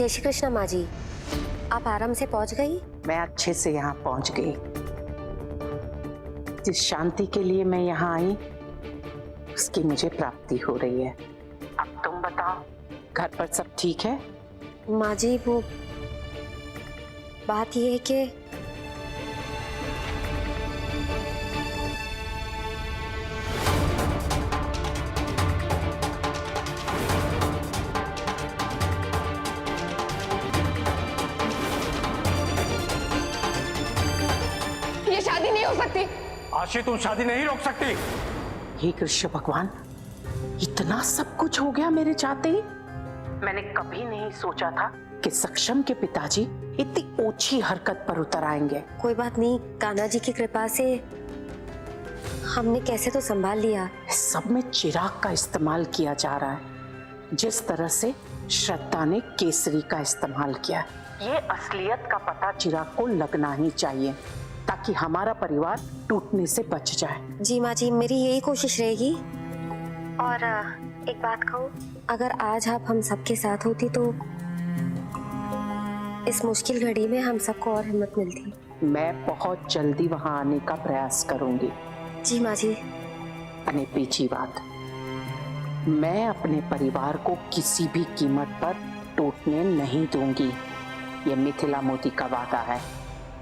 जय श्री कृष्ण माँ जी, आप आराम से पहुंच गई? मैं अच्छे से यहाँ पहुंच गई। जिस शांति के लिए मैं यहाँ आई उसकी मुझे प्राप्ति हो रही है। अब तुम बताओ, घर पर सब ठीक है? माँ जी, वो बात ये है कि ये शादी नहीं हो सकती। आशी, तुम शादी नहीं रोक सकती। हे कृष्ण भगवान, इतना सब कुछ हो गया मेरे चाहते ही। मैंने कभी नहीं सोचा था कि सक्षम के पिताजी इतनी ओछी हरकत पर उतर आएंगे। कोई बात नहीं, कान्हा जी की कृपा से हमने कैसे तो संभाल लिया। सब में चिराग का इस्तेमाल किया जा रहा है, जिस तरह से श्रद्धा ने केसरी का इस्तेमाल किया। ये असलियत का पता चिराग को लगना ही चाहिए ताकि हमारा परिवार टूटने से बच जाए। जी माँ जी, मेरी यही कोशिश रहेगी। और एक बात कहूँ, अगर आज आप हम सबके साथ होती तो इस मुश्किल घड़ी में हम सबको और हिम्मत मिलती। मैं बहुत जल्दी वहां आने का प्रयास करूंगी। जी माँ जी। अने पीछी बात, मैं अपने परिवार को किसी भी कीमत पर टूटने नहीं दूंगी। ये मिथिला मोदी का वादा है।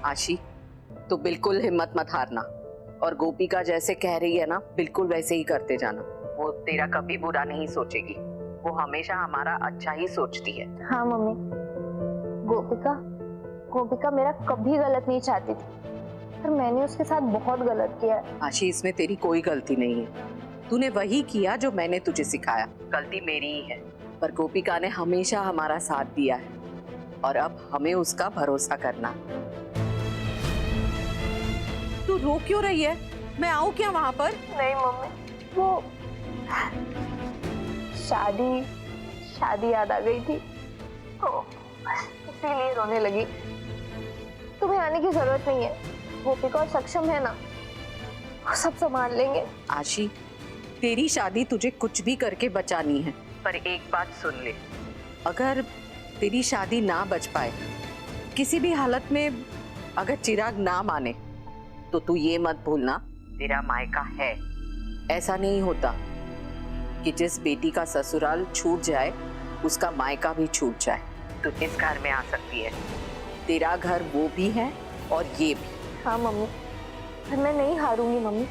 आशी, तो बिल्कुल हिम्मत मत हारना और गोपिका जैसे कह रही है ना, बिल्कुल वैसे ही करते जाना। वो तेरा कभी बुरा नहीं सोचेगी, वो हमेशा हमारा अच्छा ही सोचती है। हाँ मम्मी, गोपिका मेरा कभी गलत नहीं चाहती थी, पर मैंने उसके साथ बहुत गलत किया है। आशी, इसमें तेरी कोई गलती नहीं है। तूने वही किया जो मैंने तुझे सिखाया। गलती मेरी ही है, पर गोपिका ने हमेशा हमारा साथ दिया है और अब हमें उसका भरोसा करना। तू रो क्यों रही है? मैं आऊं क्या वहां पर? नहीं मम्मी, वो शादी याद आ गई थी तो इसीलिए रोने लगी। तुम्हें आने की जरूरत नहीं है, गोपिका और सक्षम है ना, वो सब संभाल लेंगे। आशी, तेरी शादी तुझे कुछ भी करके बचानी है, पर एक बात सुन ले, अगर तेरी शादी ना बच पाए, किसी भी हालत में अगर चिराग ना माने, तो तू ये मत भूलना तेरा मायका है। ऐसा नहीं होता कि जिस बेटी का ससुराल छूट जाए उसका मायका भी छूट जाए। तू इस घर में आ सकती है, तेरा घर वो भी है और ये भी। हाँ मम्मी, पर मैं नहीं हारूंगी मम्मी,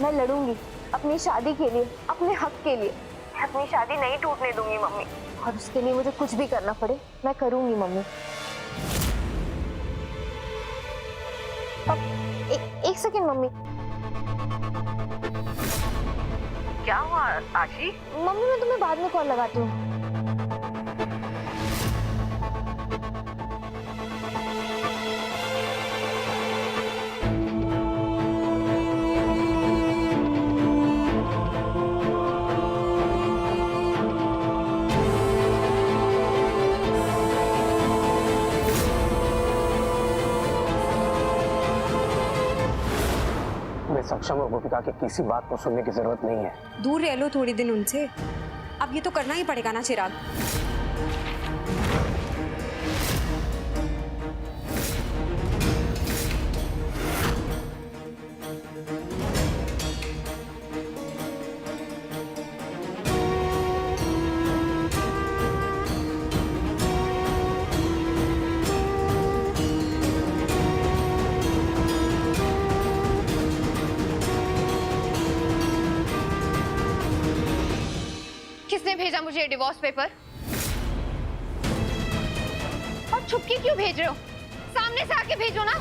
मैं लड़ूंगी अपनी शादी के लिए, अपने हक के लिए। मैं अपनी शादी नहीं टूटने दूंगी मम्मी, और उसके लिए मुझे कुछ भी करना पड़े मैं करूंगी मम्मी। एक सेकंड मम्मी। क्या हुआ आशी? मम्मी, मैं तुम्हें बाद में कॉल लगाती हूँ। सक्षम और गोपिका के किसी बात को सुनने की जरूरत नहीं है। दूर रह लो थोड़ी दिन उनसे। अब ये तो करना ही पड़ेगा ना चिराग। किसने भेजा मुझे ये डिवोर्स पेपर? और छुप के क्यों भेज रहे हो? सामने से आके भेजो ना।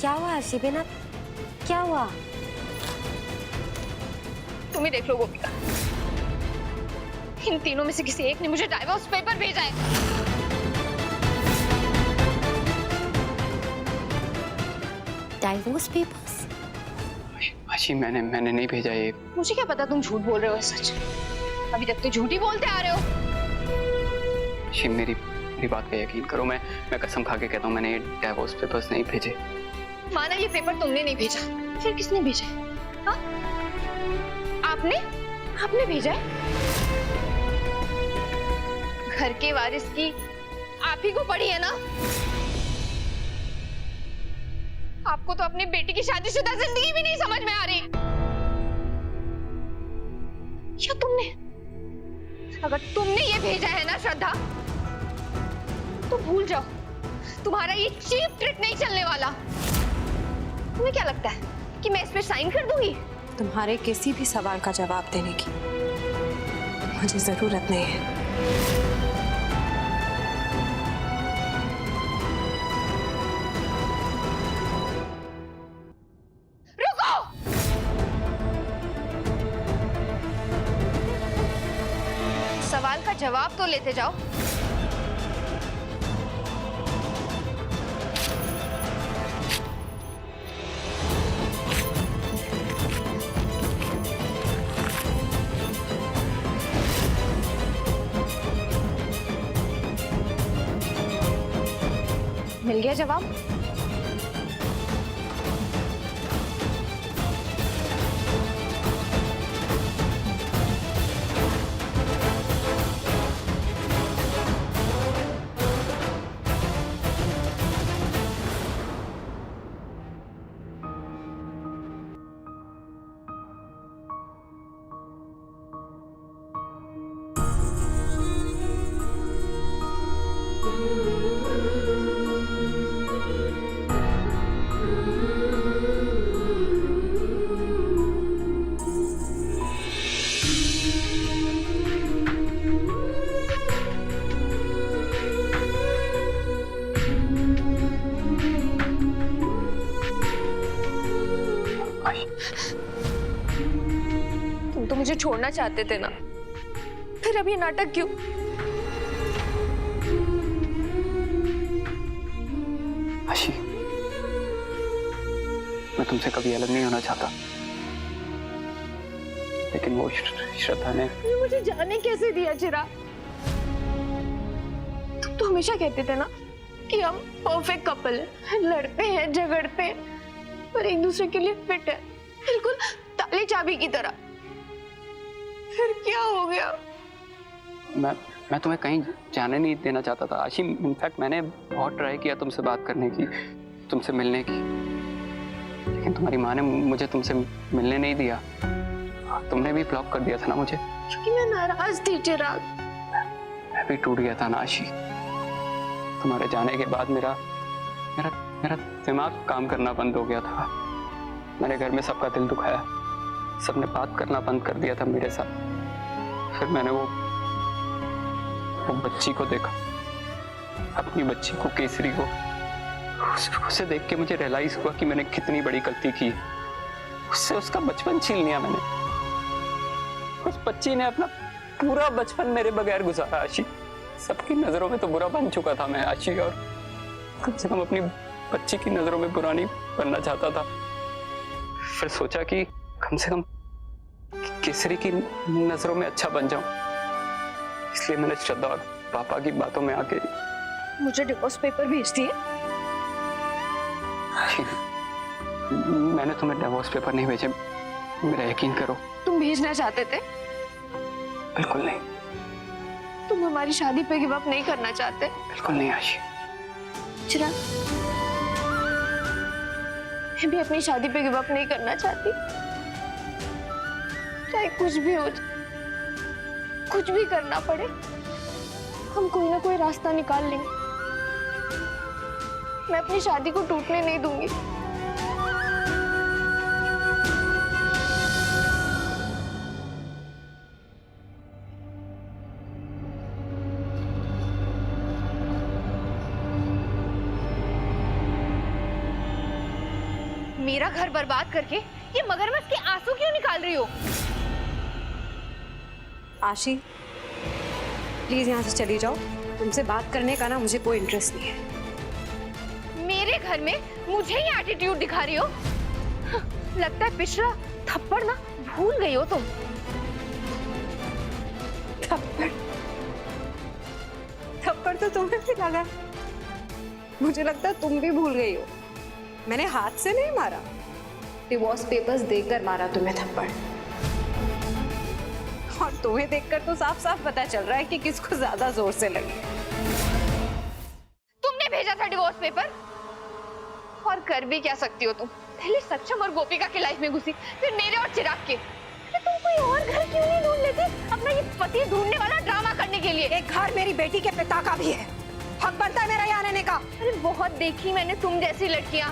क्या हुआ हर्षिबेना, क्या हुआ? तुम ही देख लो गोपिका, इन तीनों में से किसी एक ने मुझे डिवोर्स पेपर भेजा है। Divorce papers? आशी, मैंने नहीं भेजा ये। मुझे क्या पता तुम झूठ बोल रहे हो। सच, अभी तक तो झूठ ही बोलते आ रहे हो। आशी, मेरी बात का यकीन करो, मैं कसम खा के कहता हूँ, मैंने ये डिवोर्स पेपर्स नहीं भेजे। माना ये पेपर तुमने नहीं भेजा, फिर किसने भेजा? हाँ? आपने? आपने भेजा है? घर के वारिस की आप ही को पड़ी है ना? आपको तो अपनी बेटी की शादीशुदा जिंदगी भी नहीं समझ में आ रही। या अगर तुमने ये भेजा है ना श्रद्धा, तो भूल जाओ, तुम्हारा ये चीप ट्रिक नहीं चलने वाला। तुम्हें क्या लगता है कि मैं इस पे साइन कर दूंगी? तुम्हारे किसी भी सवाल का जवाब देने की मुझे जरूरत नहीं है। सवाल का जवाब तो लेते जाओ। मिल गया जवाब? तुम तो मुझे छोड़ना चाहते थे ना, फिर अब ये नाटक क्यों? आशी, मैं तुमसे कभी अलग नहीं होना चाहता, लेकिन वो श्रद्धा ने मुझे जाने कैसे दिया चिराग? तुम तो हमेशा कहते थे ना कि हम परफेक्ट कपल हैं, लड़ते हैं, झगड़ते हैं, पर एक दूसरे के लिए फिट है, बिल्कुल ताले चाबी की तरह। फिर क्या हो गया? मैं तुम्हें कहीं जाने नहीं देना चाहता था आशी। इनफैक्ट मैंने बहुत ट्राई किया तुमसे बात करने की, तुमसे मिलने की, लेकिन तुम्हारी माँ ने मुझे तुमसे मिलने नहीं दिया। तुमने भी ब्लॉक कर दिया था ना मुझे। क्योंकि मैं नाराज थी चिराग। मैं भी टूट गया था ना आशी। तुम्हारे जाने के बाद मेरा दिमाग काम करना बंद हो गया था। मैंने घर में सबका दिल दुखाया, सबने बात करना बंद कर दिया था मेरे साथ। फिर मैंने वो बच्ची को देखा, अपनी बच्ची को, केसरी को। उसे देख के मुझे रियलाइज हुआ कि मैंने कितनी बड़ी गलती की। उससे उसका बचपन छीन लिया मैंने। उस बच्ची ने अपना पूरा बचपन मेरे बगैर गुजारा आशी। सबकी नजरों में तो बुरा बन चुका था मैं आशी, और कम से कम अपनी बच्ची की नजरों में बुरा नहीं बनना चाहता था। फिर सोचा कि कम से कम केसरी की नजरों में अच्छा बन जाऊं, इसलिए मैंने श्रद्धा और पापा की बातों में आके मुझे डिवोर्स पेपर भेज दिए। मैंने तुम्हें डिवोर्स पेपर नहीं भेजे, मेरा यकीन करो। तुम भेजना चाहते थे? बिल्कुल नहीं। तुम हमारी शादी पे गिव अप नहीं करना चाहते? बिल्कुल नहीं आशी। चिराग, मैं भी अपनी शादी पे गिव अप नहीं करना चाहती। चाहे कुछ भी हो, कुछ भी करना पड़े, हम कोई ना कोई रास्ता निकाल लेंगे। मैं अपनी शादी को टूटने नहीं दूंगी। मेरा घर बर्बाद करके ये मगरमच्छ के आंसू क्यों निकाल रही हो? आशी, प्लीज यहाँ से चली जाओ। तुमसे बात करने का ना मुझे कोई इंटरेस्ट नहीं है। मेरे घर में मुझे ही एटीट्यूड दिखा रही हो? लगता है पिछला थप्पड़ ना भूल गई हो तुम। थप्पड़ तो तुम्हें भी लगा। मुझे लगता है तुम भी भूल गई हो। मैंने हाथ से नहीं मारा, डिवोर्स पेपर्स देकर मारा तुम्हें थप्पड़। और तुम्हें देखकर तो साफ साफ पता चल रहा है कि किसको ज्यादा जोर से लगी। तुमने भेजा था डिवोर्स पेपर, और कर भी क्या सकती हो तुम? पहले सक्षम और गोपिका की लाइफ में घुसी, फिर मेरे और चिराग के। अरे तुम कोई और घर क्यों नहीं ढूंढ लेती अपना ये पति ढूंढने वाला ड्रामा करने के लिए? एक घर मेरी बेटी के पिता का भी है, हक बनता है मेरा यहाँ रहने का। अरे बहुत देखी मैंने तुम जैसी लड़कियां,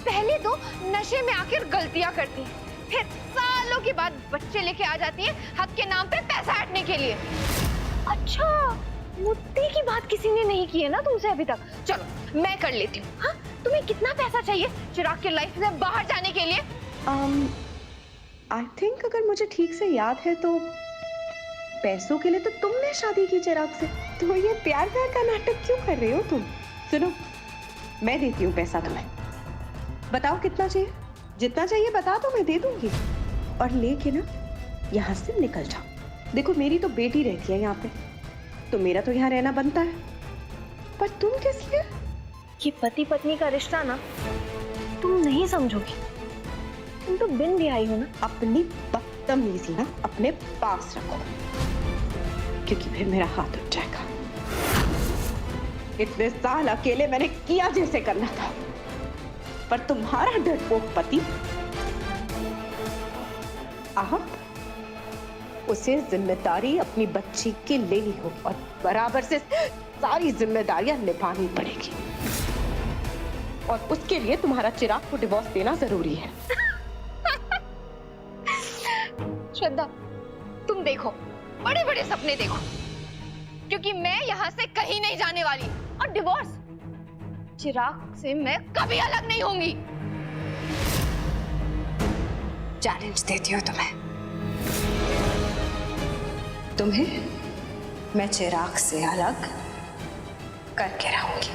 पहले तो नशे में आकर गलतियां करती, फिर सालों के बाद बच्चे लेके आ जाती है हक के नाम पे पैसा हटने के लिए। अच्छा, मुद्दे की बात किसी ने नहीं की है ना तुमसे अभी तक? चलो मैं कर लेती हूँ। हाँ, तुम्हें कितना पैसा चाहिए चिराग के लाइफ से बाहर जाने के लिए? आई थिंक अगर मुझे ठीक से याद है तो पैसों के लिए तो तुमने शादी की चिराग से, तो ये प्यार प्यार का नाटक क्यों कर रहे हो तुम? सुनो, मैं देती हूँ पैसा तुम्हें, बताओ कितना चाहिए? जितना चाहिए बता दो, मैं दे दूंगी। और लेके ना यहाँ से निकल जाओ। देखो मेरी तो बेटी रहती है यहाँ पे, तो मेरा तो यहाँ रहना बनता है, पर तुम किस लिए? ये पति पत्नी का रिश्ता ना तुम नहीं समझोगी, तुम तो बिन ब्याही हो ना। अपनी बदतमीजी ना अपने पास रखो, क्योंकि फिर मेरा हाथ उठ जाएगा। इतने साल अकेले मैंने किया जैसे करना था, पर तुम्हारा डरपोक पति आप उसे जिम्मेदारी अपनी बच्ची की लेनी होगी और बराबर से सारी जिम्मेदारियां निभानी पड़ेगी, और उसके लिए तुम्हारा चिराग को डिवोर्स देना जरूरी है। श्रद्धा, तुम देखो, बड़े बड़े सपने देखो, क्योंकि मैं यहाँ से कहीं नहीं जाने वाली, और डिवोर्स चिराग से मैं कभी अलग नहीं होंगी। चैलेंज देती हूँ तुम्हें मैं चिराग से अलग करके रहूंगी।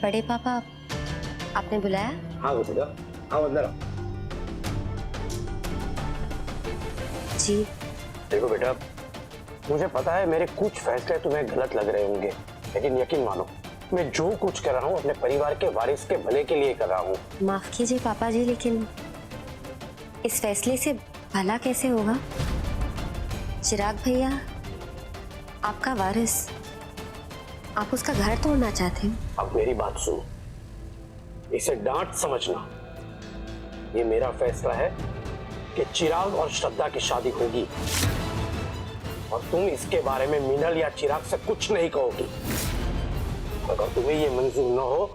बड़े पापा, आपने बुलाया? हाँ गोपिका, आओ अंदर आओ। जी। देखो बेटा, मुझे पता है मेरे कुछ फैसले तुम्हें गलत लग रहे होंगे, लेकिन यकीन मानो मैं जो कुछ कर रहा हूँ अपने परिवार के वारिस के भले के लिए कर रहा हूँ। माफ कीजिए पापा जी, लेकिन इस फैसले से भला कैसे होगा? चिराग भैया आपका वारिस, आप उसका घर तोड़ना चाहते हैं? अब मेरी बात सुनो, इसे डांट समझना। ये मेरा फैसला है कि चिराग और श्रद्धा की शादी होगी, और तुम इसके बारे में मिनल या चिराग से कुछ नहीं कहोगी। अगर तुम्हें ये मंजूर न हो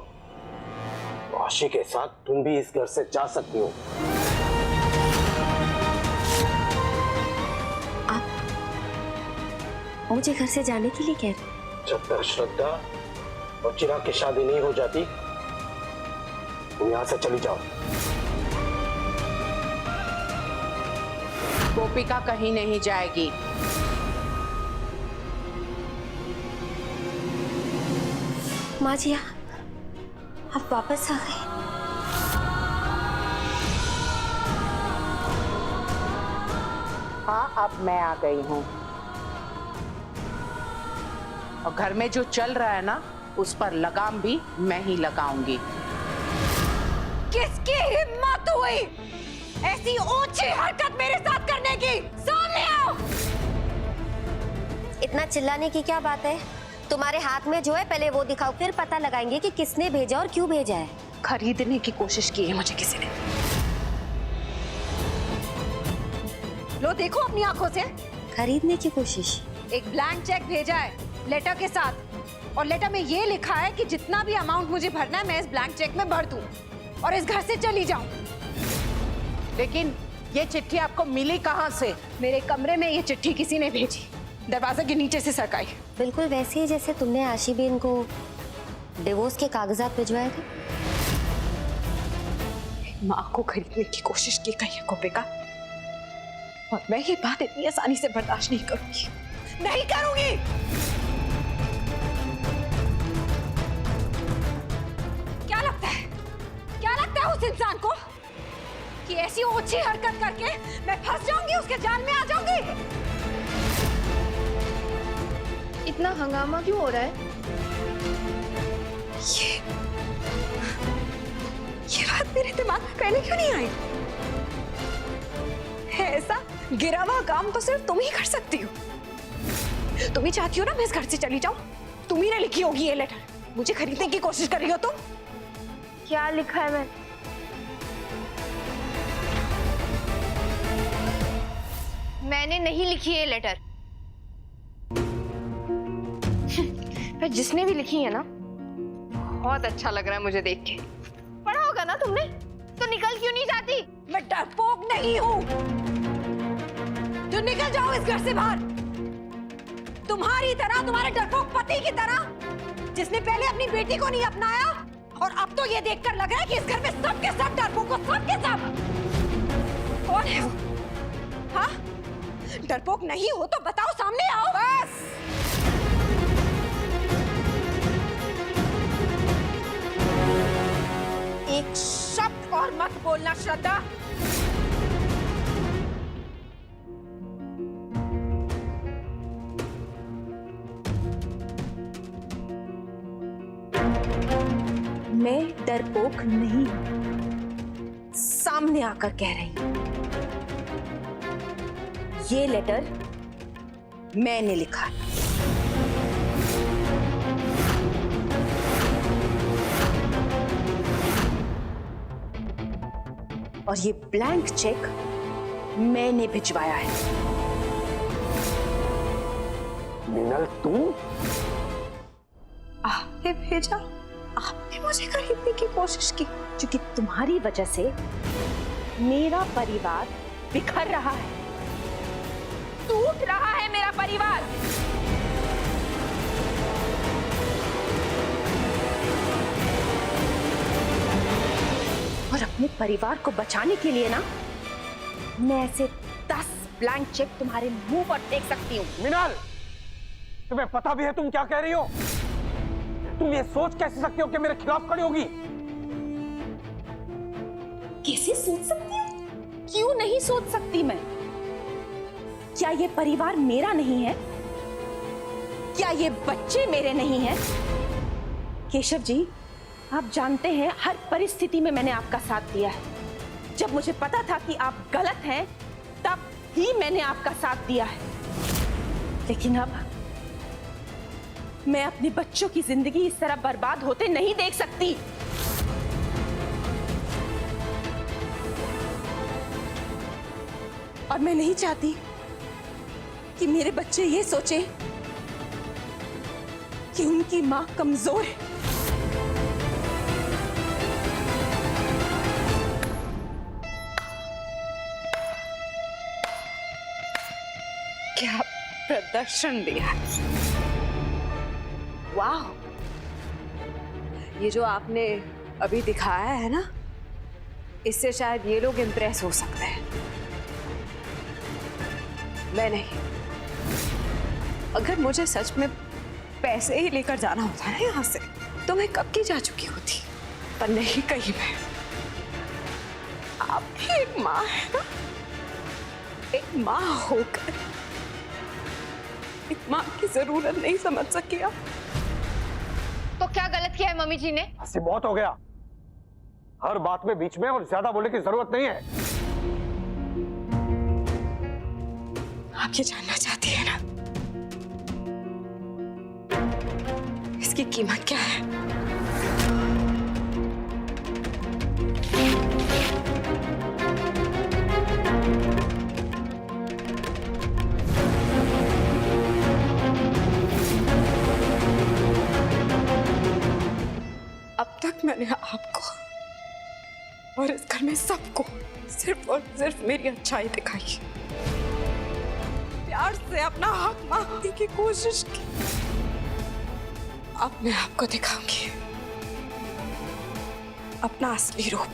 तो आशी के साथ तुम भी इस घर से जा सकती हो। आप मुझे घर से जाने के लिए कह रहे हैं? जब तक श्रद्धा और चिराग की शादी नहीं हो जाती तुम यहाँ से चली जाओ। गोपिका कहीं नहीं जाएगी। माँ जी, आप वापस आ गए। हाँ, अब मैं आ गई हूँ, और घर में जो चल रहा है ना उस पर लगाम भी मैं ही लगाऊंगी। किसकी हिम्मत हुई ऐसी ऊंची हरकत मेरे साथ करने की? सामने आओ। इतना चिल्लाने की क्या बात है? तुम्हारे हाथ में जो है पहले वो दिखाओ, फिर पता लगाएंगे कि किसने भेजा और क्यों भेजा है। खरीदने की कोशिश की है मुझे किसी ने। लो देखो अपनी आंखों से। खरीदने की कोशिश? एक ब्लैंक चेक भेजा है लेटर के साथ, और लेटर में ये लिखा है कि जितना भी अमाउंट मुझे भरना है मैं इस ब्लैंक चेक में भर दूं और इस घर से चली जाऊं। लेकिन ये चिट्ठी आपको मिली कहाँ से? मेरे कमरे में ये चिट्ठी किसी ने भेजी, दरवाजे के नीचे से सरकाई। बिल्कुल वैसे ही जैसे तुमने आशी बेन को डिवोर्स के कागजात भिजवाए थे। माँ को खरीदने की कोशिश की गई है गोपिका, और मैं ये बात इतनी आसानी से बर्दाश्त नहीं करूंगी, नहीं करूंगी। क्या लगता है उस इंसान को कि ऐसी ऊंची हरकत करके मैं फंस जाऊंगी, उसके जाल में आ जाऊंगी? इतना हंगामा क्यों हो रहा है? ये बात मेरे दिमाग में पहले क्यों नहीं आई? है ऐसा गिरा हुआ काम तो सिर्फ तुम ही कर सकती हो। तुम ही चाहती हो ना मैं इस घर से चली जाऊं? तुम ही ने लिखी होगी ये लेटर। मुझे खरीदने की कोशिश कर रही हो तुम? क्या लिखा है? मैंने नहीं लिखी ये लेटर। पर जिसने भी लिखी है ना, बहुत अच्छा लग रहा है मुझे देख के। पढ़ा होगा ना तुमने? तो निकल क्यों नहीं जाती? मैं डरपोक नहीं हूं। तो निकल जाओ इस घर से बाहर। तुम्हारी तरह, तुम्हारे डरपोक पति की तरह, जिसने पहले अपनी बेटी को नहीं अपनाया और अब तो ये देखकर लग रहा है कि इस घर में सबके सब डरपोक हो, सबके सब। कौन है वो? हाँ? डरपोक नहीं हो तो बताओ, सामने आओ। बस एक शब्द और मत बोलना श्रद्धा। मैं डरपोक नहीं हूं, सामने आकर कह रही हूं। ये लेटर मैंने लिखा है। और ये ब्लैंक चेक मैंने भिजवाया है। मीनल, तुम? आपने भेजा? आपने मुझे खरीदने की कोशिश की, क्योंकि तुम्हारी वजह से मेरा परिवार बिखर रहा है, टूट रहा है मेरा परिवार। और अपने परिवार को बचाने के लिए ना, मैं ऐसे 10 ब्लैंक चेक तुम्हारे मुंह पर देख सकती हूँ। मीनल, तुम्हें पता भी है तुम क्या कह रही हो? तुम ये सोच कैसे सकती हो कि मेरे खिलाफ खड़ी होगी? कैसे सोच सकती हूँ? क्यों नहीं सोच सकती मैं? क्या ये परिवार मेरा नहीं है? क्या ये बच्चे मेरे नहीं हैं? केशव जी, आप जानते हैं हर परिस्थिति में मैंने आपका साथ दिया है। जब मुझे पता था कि आप गलत हैं, तब ही मैंने आपका साथ दिया है। लेकिन अब मैं अपने बच्चों की जिंदगी इस तरह बर्बाद होते नहीं देख सकती। और मैं नहीं चाहती कि मेरे बच्चे ये सोचें कि उनकी मां कमजोर है। क्या प्रदर्शन दिया! वाह! ये जो आपने अभी दिखाया है ना, इससे शायद ये लोग इंप्रेस हो सकते हैं, मैं नहीं। अगर मुझे सच में पैसे ही लेकर जाना होता है यहाँ से, तो मैं कब की जा चुकी होती, पर नहीं कहीं मैं। आप भी एक माँ है ना, एक माँ होकर एक माँ की जरूरत नहीं समझ सकी आप? तो क्या गलत किया है मम्मी जी ने? हंसी बहुत हो गया। हर बात में बीच में और ज्यादा बोलने की जरूरत नहीं है। आप ये जानना चाहती है ना, इसकी कीमत क्या है? अब तक मैंने आपको और इस घर में सबको सिर्फ और सिर्फ मेरी अच्छाई दिखाई, प्यार से अपना हक मांगने की कोशिश की। अब मैं आपको दिखाऊंगी अपना असली रूप।